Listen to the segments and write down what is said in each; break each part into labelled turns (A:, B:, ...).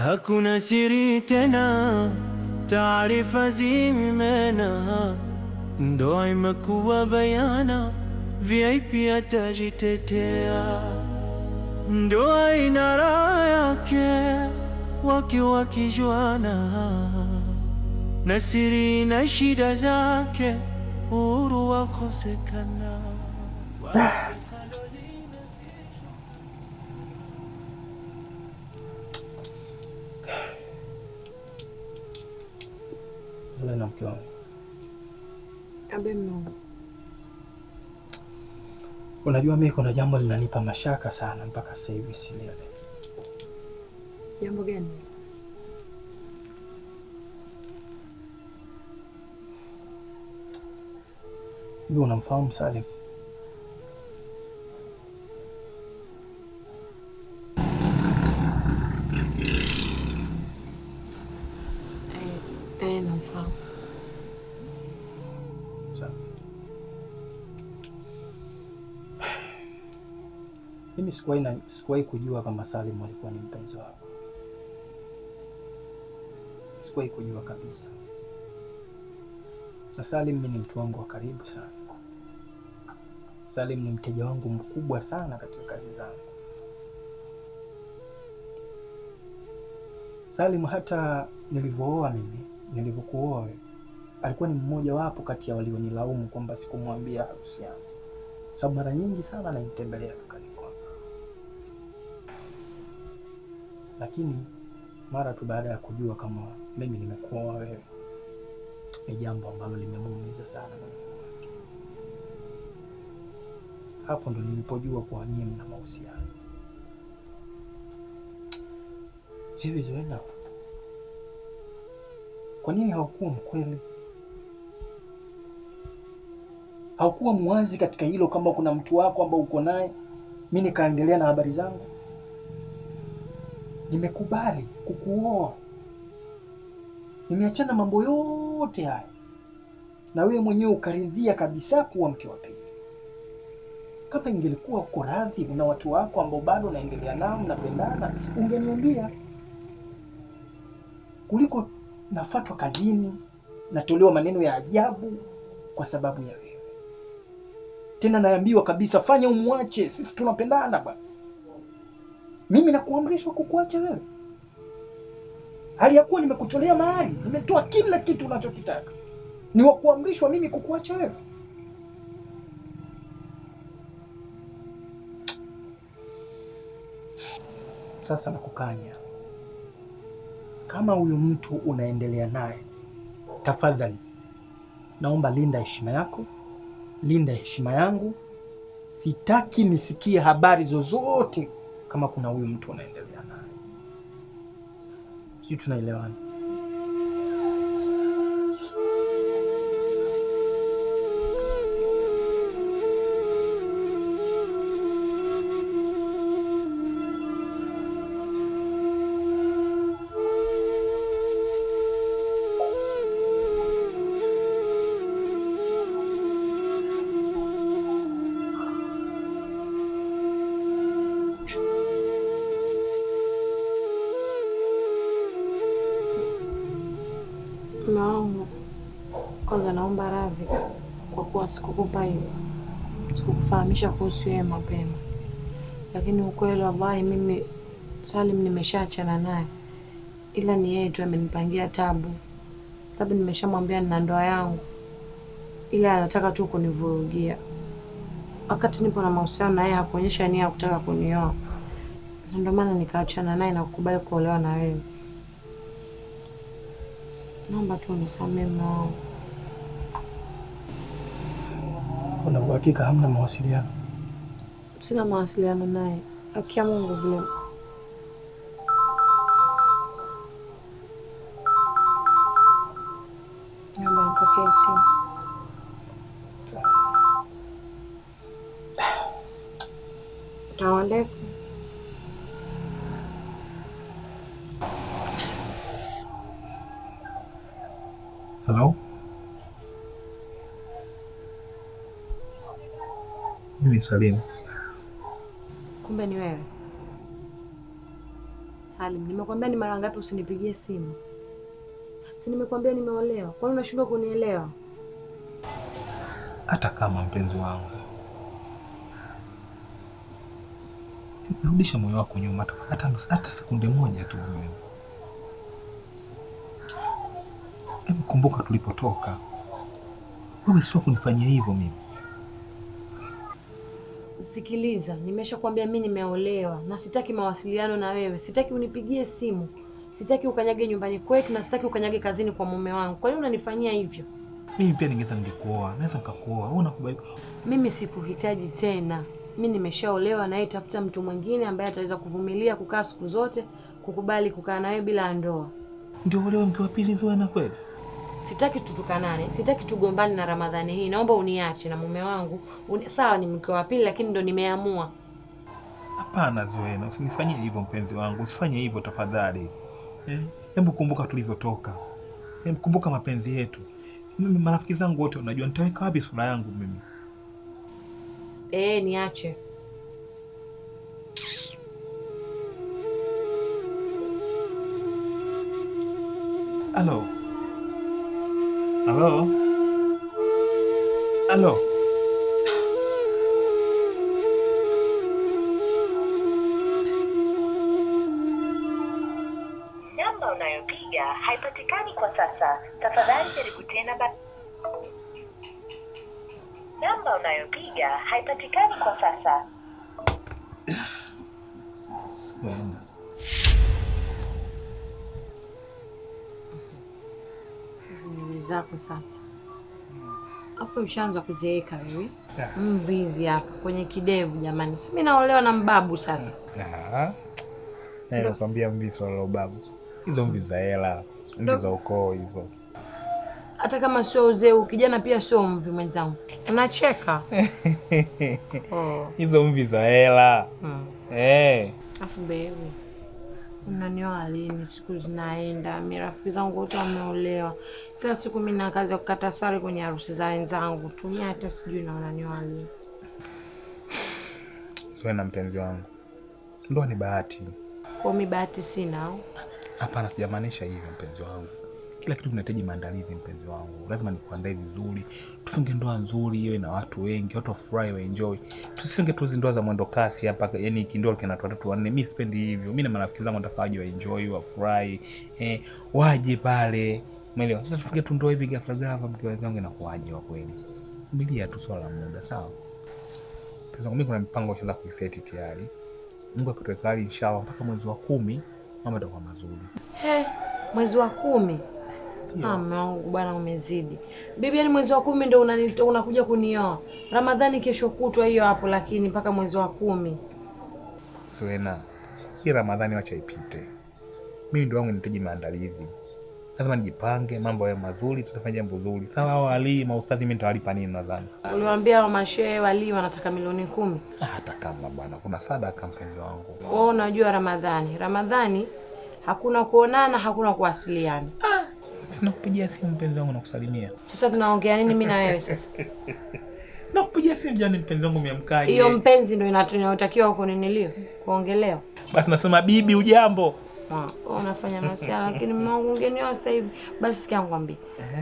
A: Hakuna siri tena, taarifa zimemena, ndoa imekuwa bayana, VIP atajitetea. Ndoa ina raha yake, wake wakijuana, na siri na shida zake, uhuru wakosekana.
B: Na mke wangu.
C: Abe mno.
B: Unajua mimi kuna jambo linanipa mashaka sana mpaka sasa hivi sielewi.
C: Jambo gani?
B: Hivi unamfahamu Salim?
C: Namfahamu.
B: Mimi sikuwahi kujua kama Salim alikuwa ni mpenzi wako. Sikuwahi kujua kabisa. Na Salim mimi ni mtu wangu wa karibu sana. Salim ni mteja wangu mkubwa sana katika kazi zangu. Salim hata nilivyokuoa wewe, alikuwa ni mmoja wapo kati ya walionilaumu kwamba sikumwambia harusi yangu. Sababu mara nyingi sana ananitembelea dukani kwangu. Lakini mara tu baada ya kujua kama mimi nimekuoa wewe, ni jambo ambalo limemuumiza sana moyo wake. Hapo ndo nilipojua kwa nyinyi mna mahusiano. Hivi Zuena, kwa nini haukuwa mkweli? Haukuwa mwazi katika hilo kama kuna mtu wako ambao uko naye, mimi nikaendelea na habari zangu? Nimekubali kukuoa. Nimeachana mambo yote haya. Na wewe mwenyewe ukaridhia kabisa kuwa mke wa pili. Kama ingelikuwa uko radhi una watu wako ambao bado unaendelea nao mnapendana, ungeniambia. Kuliko nafatwa kazini, natolewa maneno ya ajabu kwa sababu ya wewe. Tena naambiwa kabisa fanya umwache, sisi tunapendana bwana. Mimi nakuamrishwa kukuacha wewe. Hali ya kuwa nimekutolea mahali, nimetoa kila kitu unachokitaka. Ni wa kuamrishwa mimi kukuacha wewe? Sasa nakukanya. Kama huyu mtu unaendelea naye, tafadhali naomba linda heshima yako, linda heshima yangu. Sitaki nisikie habari zozote kama kuna huyu mtu unaendelea naye. Sisi tunaelewana?
C: Mamangu, kwanza naomba radhi kwa kuwa sikukupa hiyo. Sikukufahamisha kuhusu yeye mapema. Lakini ukweli wallahi mimi Salim nimeshaachana naye. Ila ni yeye tu amenipangia tabu. Sababu nimeshamwambia nina ndoa yangu. Ila anataka tu kunivurugia. Wakati nipo na mahusiano na yeye hakuonyesha nia ya kutaka kunioa. Ndio maana nikaachana naye na kukubali kuolewa na wewe. Naomba tu unisamehe mwanangu.
B: Una uhakika hamna mawasiliano?
C: Sina mawasiliano naye. Akia Mungu vile. Naomba nipokee simu. Tawaleka.
B: Hello? Mimi Salim.
C: Kumbe ni wewe. Salim, nimekuja Nimekwambia ni mara ngapi usinipigie simu? Si nimekwambia nimeolewa. Kwani unashindwa kunielewa?
D: Hata kama mpenzi wangu, rudisha moyo wako nyuma hata sekunde moja tu. Hebu kumbuka tulipotoka. Wewe sio kunifanyia hivyo mimi.
C: Sikiliza, nimeshakwambia mimi nimeolewa na sitaki mawasiliano na wewe. Sitaki unipigie simu. Sitaki ukanyage nyumbani kwetu na sitaki ukanyage kazini kwa mume wangu. Kwa nini unanifanyia hivyo?
D: Mimi pia ningekuoa. Naweza nikakuoa. Wewe unakubali?
C: Mimi sikuhitaji tena. Mimi nimeshaolewa na yeye, tafuta mtu mwingine ambaye ataweza kuvumilia kukaa siku zote, kukubali kukaa na wewe bila ndoa.
D: Ndio olewa mke wa pili Zuena kweli?
C: Sitaki tutukanane, sitaki tugombane na Ramadhani hii. Naomba uniache na mume wangu. Sawa ni mke wa pili lakini ndo nimeamua.
D: Hapana Zuena, usinifanyie hivyo mpenzi wangu. Usifanye hivyo tafadhali. Hebu kumbuka tulivyotoka. Hebu kumbuka mapenzi yetu. Mimi marafiki zangu wote unajua nitaweka wapi sura yangu mimi?
C: Niache.
D: Halo. Halo. Halo.
E: Namba unayopiga haipatikani kwa sasa. Tafadhali jaribu tena Namba unayopiga haipatikani kwa sasa.
C: Zako sasa. Hapo ushaanza kuzeeka wewe. Mvizi hapa kwenye kidevu jamani. Si mimi naolewa na mbabu sasa.
D: Nakwambia mvi swala la ubabu. Hizo mvi za hela, mvi za ukoo hizo.
C: Hata kama sio uzee, kijana pia sio mvi mwenzangu. Unacheka?
D: Hizo mvi za hela.
C: Afu baby. Unanioa lini? Siku zinaenda, rafiki zangu wote wameolewa. Kila siku mimi na kazi ya kukata sare kwenye harusi za wenzangu. Tumia hata sijui na unanioa lini.
D: Zuena mpenzi wangu. Ndoa ni bahati.
C: Kwa mimi bahati sina au?
D: Hapana, sijamaanisha hivyo mpenzi wangu. Kila kitu kinahitaji maandalizi mpenzi wangu. Lazima nikuandae vizuri. Tufunge ndoa nzuri iwe na watu wengi, watu wafurahi wa enjoy. Tusifunge tu ndoa za mwendo kasi hapa, yani kindoa kina watu 3 4. Mimi sipendi hivyo. Mimi na marafiki zangu nataka waje wa enjoy, wafurahi, waje pale. Umeelewa? Sasa tufunge tu ndoa hivi ghafla mke wangu inakuaje wa kweli. Subiria tu swala la muda, sawa? Pesa mimi kuna mipango ya kuiseti tayari. Mungu akituweka hali inshallah mpaka mwezi wa 10 mambo yatakuwa mazuri.
C: Mwezi wa 10? Mume wangu bwana umezidi. Bibi yani mwezi wa 10 ndio unakuja kunioa. Ramadhani kesho kutwa hiyo hapo lakini mpaka mwezi wa 10.
D: Zuena, hii Ramadhani wacha ipite. Mimi ndio wangu nitaji maandalizi. Lazima nijipange mambo ya mazuri, tutafanya jambo zuri. Sawa wali maustazi mimi nitawalipa nini nadhani?
C: Uliwaambia mashehe wali wanataka milioni 10.
D: Hata kama bwana kuna sadaka mpenzi wangu.
C: Wewe unajua Ramadhani hakuna kuonana, hakuna kuwasiliana.
D: Sina kupigia simu mpenzi wangu na kusalimia.
C: Sasa tunaongea nini mimi na wewe sasa?
D: Na kupigia simu jana mpenzi wangu umeamkaje?
C: Hiyo mpenzi ndio inatunyotakiwa huko ninilio kuongelewa.
D: Basi nasema bibi ujambo.
C: Unafanya masiala lakini mwangu ungenioa sasa hivi. Basi sikia ngwambie.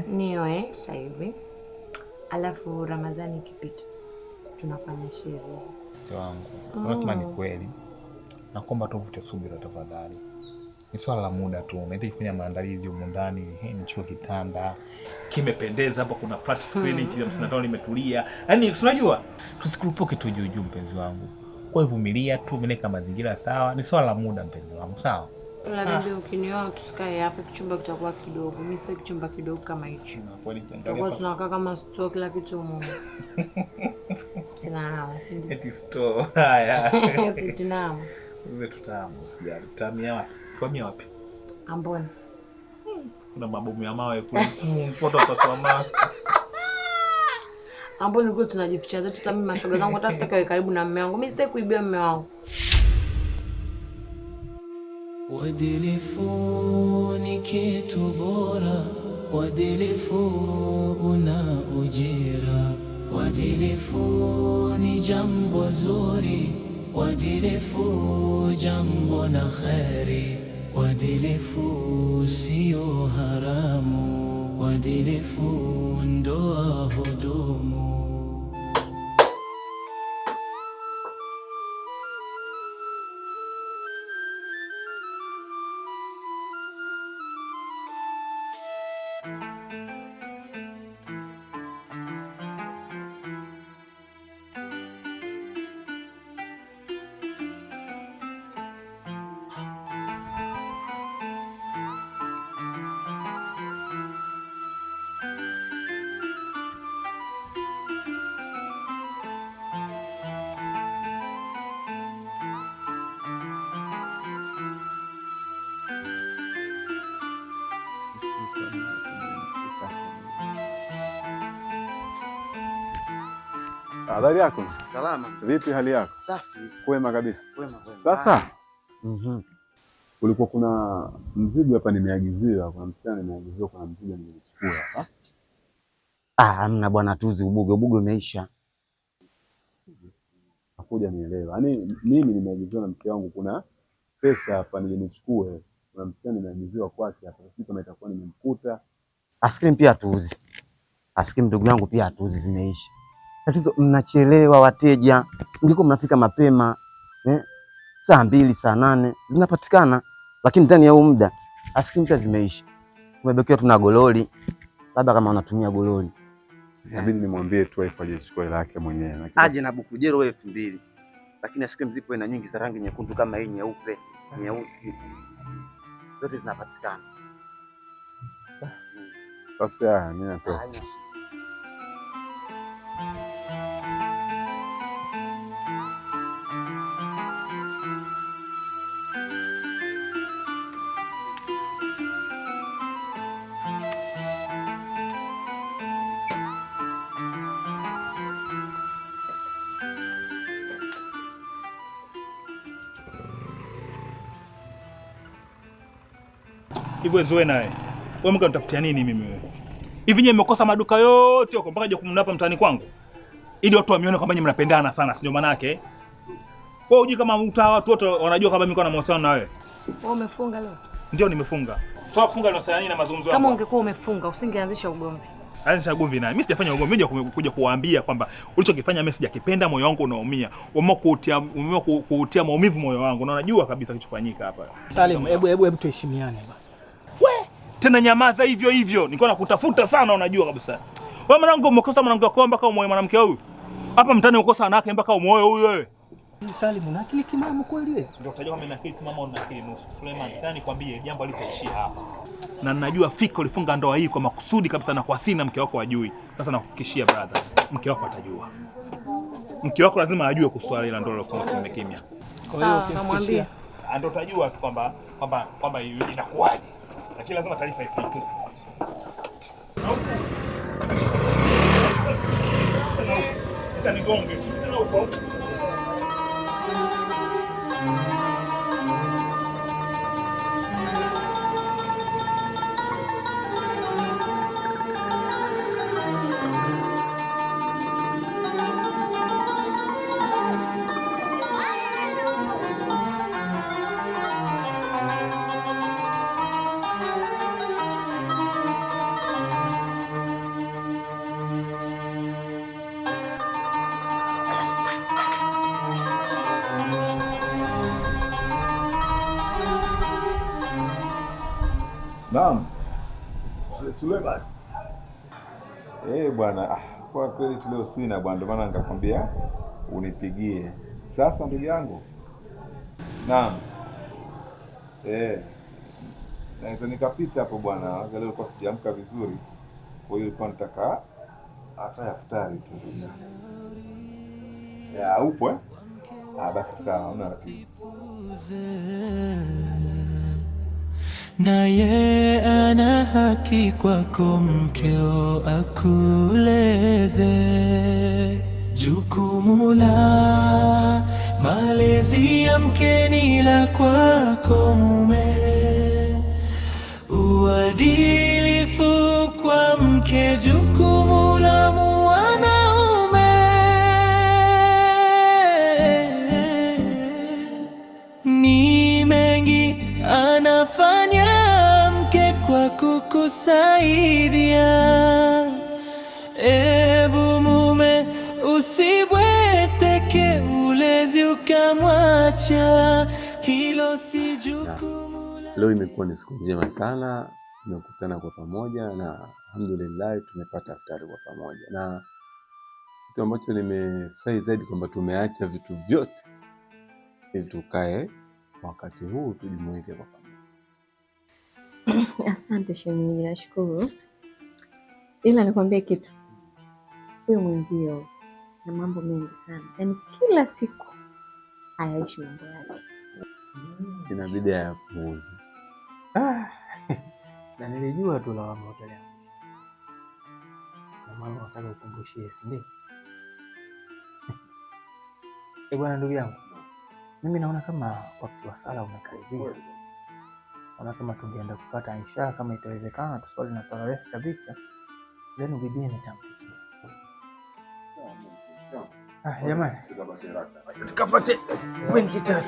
C: Nioe sasa hivi. Alafu Ramadhani ikipita tunafanya sherehe.
D: Sio wangu. Lazima ni kweli. Naomba tu uvute subira tafadhali. Ni swala la muda tu. Nahitaji kufanya maandalizi huko ndani. Nichukue kitanda. Kimependeza hapa, kuna flat screen inchi 55 limetulia. Yaani unajua tusikurupuke tu juu mpenzi wangu. Kwa hivyo vumilia tu, meneka mazingira sawa. Ni swala la muda mpenzi wangu, sawa?
C: Labda ukinioa tusikae hapa, kichumba kitakuwa kidogo. Mimi sitaki kichumba kidogo kama hicho. Kwa tunakaa kama store kila kitu mumo. Tunahawa, si ndio?
D: Eti store. Haya.
C: Tunahawa.
D: Wewe tutahamu, usijali. Tutamia wapi? Tuamia wapi?
C: Amboni.
D: Kuna mabomu ya mawe kule. Mpoto kwa mawe.
C: Amboni kule tunajificha zetu, hata mimi mashoga zangu hata sitaki karibu na mume wangu. Mimi sitaki kuibia mume wangu.
A: Uadilifu ni kitu bora, uadilifu una ujira, uadilifu ni jambo zuri, uadilifu jambo na kheri, Uadilifu sio haramu, uadilifu ndoa hudumu.
F: Habari yako?
G: Salama.
F: Vipi hali yako?
G: Safi.
F: Kwema kabisa.
G: Kwema.
F: Sasa kulikuwa kuna mzigo hapa nimeagiziwa, kuna msichana nimeagiziwa, kuna mzigo nimechukua hapa.
G: Hamna bwana Tuzi, ubuge umeisha.
F: Hakuja nielewa. Yaani mimi nimeagiziwa na mke wangu, kuna pesa hapa nimechukua. Kuna msichana nimeagiziwa kwake hapa. Sisi kama itakuwa nimemkuta.
G: Askrim pia Tuzi. Askrim ndugu yangu pia Tuzi zimeisha. Tatizo mnachelewa wateja. Mngekuwa mnafika mapema, saa 2, saa 8 zinapatikana, lakini ndani ya muda askrim pia zimeisha. Umebakia tuna gololi. Labda kama unatumia gololi.
F: Inabidi nimwambie tu aifanye chukua hela yake mwenyewe.
G: Aje na bukujero 2000. Lakini askrim zipo na nyingi za rangi nyekundu kama hii, nyeupe, nyeusi. Zote zinapatikana.
F: Sasa mimi natoa.
D: Hivyo zoe naye. Wewe mko mtafutia nini mimi wewe? Hivi nyinyi mmekosa maduka yote huko mpaka je kumnapa mtani kwangu? Ili watu wamione kwamba nyinyi mnapendana sana, sio maana yake. Wewe unajua kama mtaa watu wote wanajua kama mimi niko na mahusiano na wewe.
C: Wewe umefunga leo?
D: Ndio nimefunga. Sio kufunga leo sana nini na mazungumzo
C: yangu. Kama ungekuwa umefunga usingeanzisha ugomvi.
D: Anzisha ugomvi naye. Mimi sijafanya ugomvi, mimi kuja kuwaambia kwamba ulichokifanya mimi sijakipenda, moyo wangu unaumia. Umeamua kuutia maumivu moyo wangu. Na unajua kabisa kilichofanyika hapa.
B: Salim, hebu tuheshimiane bwana.
D: Tena nyamaza hivyo hivyo. Nilikuwa nakutafuta sana, unajua kabisa. Wewe mwanangu umekosa mwanamke wako mpaka umoe mwanamke huyu. Hapa mtani ukosa wanawake mpaka umoe huyu wewe.
B: Salim, una akili timamu kweli wewe?
D: Ndio utajua kama nina akili timamu au nina akili nusu. Suleiman, tena nikwambie jambo litaishia hapa. Na ninajua fika ulifunga ndoa hii kwa makusudi kabisa na kwa sina mke wako ajui. Sasa nakuhakikishia brother, mke wako atajua. Mke wako lazima ajue kuhusu swala la ndoa ulifunga kimya kimya.
C: Sawa, namwambia.
D: Ndio utajua tu kwamba inakuaje. Lakini lazima taarifa ifike. Sasa nigonge tena huko.
F: Naam. Suleiman. Bwana, kwa kweli leo sina bwana, ndio maana nikakwambia unipigie. Sasa ndugu yangu. Naam. Naweza nikapita hapo bwana. Leo nilikuwa sijaamka vizuri. Kwa hiyo nilikuwa nataka hata iftari tu. Upo basi sawa, una rafiki.
A: Naye ana haki kwako mkeo akuleze. Jukumu la malezi ya mke ni la kwako mume. Uadilifu kwa mke jukumu la mwanaume. Ni mengi ana kukusaidia. Ebu mume usibweteke, ulezi ukamwacha, hilo si jukumu.
F: Leo imekuwa ni siku njema sana, tumekutana kwa pamoja na alhamdulillah tumepata iftari kwa pamoja, na kitu ambacho nimefurahi zaidi kwamba tumeacha vitu vyote ili tukae wakati huu tujumuike kwa pamoja.
C: Asante shemeji, nashukuru. Ila nikwambie kitu, huyo mwenzio na mambo mengi sana, yaani kila siku hayaishi mambo yake.
F: Inabidi ayapuuze.
B: Na nilijua tu lawama utalea. Na mama nataka ukumbushie, si ndio? Bwana ndugu yangu, mimi naona kama wakati wa sala umekaribia. Naona kama tungeenda kupata Aisha kama itawezekana, tuswali na tarawih kabisa. Leo bibi nitampikia. Jamani, tukapate pointi 3.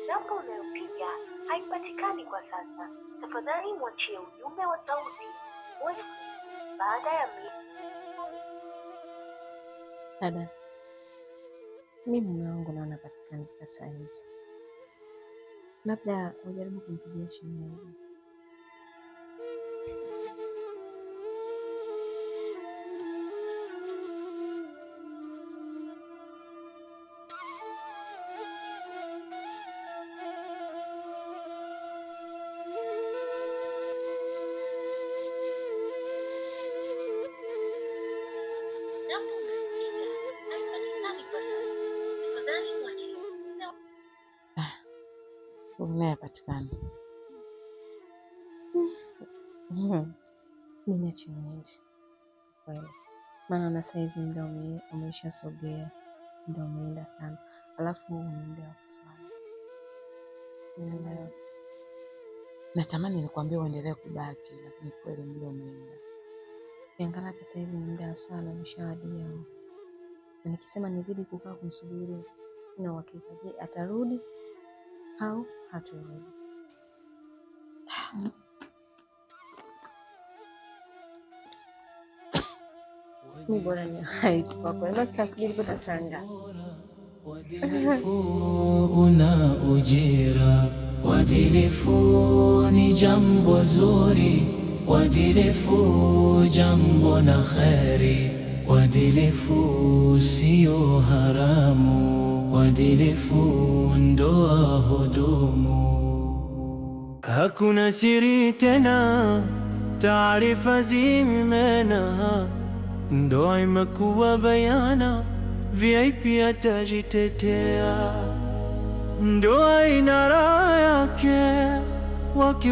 E: Namba unayopiga haipatikani kwa sasa. Tafadhali mwachie ujumbe wa sauti baada ya
C: Dada, mimi mume wangu naona patikani kwa saa hizi. Labda ujaribu kumpigia shemeji. Unayepatikana mimi niache niende kweli, maana na saizi muda umeisha sogea, muda umeenda sana, alafu muda wa kuswali. Natamani nikwambie uendelee kubaki, lakini kweli muda umeenda. Kiangalia hata saizi muda wa swala umeshawadia, na nikisema nizidi kukaa kumsubiri sina uhakika, je atarudi au hatarudi? Ni bora ni haitu kwa kweli, tutasubiri mpaka saa ngapi?
A: Una ujira, uadilifu ni jambo zuri, uadilifu jambo na kheri, uadilifu sio haramu, uadilifu ndoa hudumu. Hakuna siri tena, taarifa zimemena, ndoa imekuwa bayana, VIP atajitetea. Ndoa ina raha yake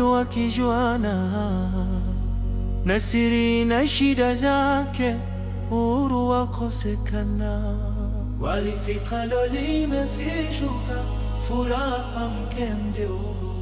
A: wakijuana, na siri na shida zake uhuru wakosekana. Walifika lo limefishuka, furaha mke mdogo.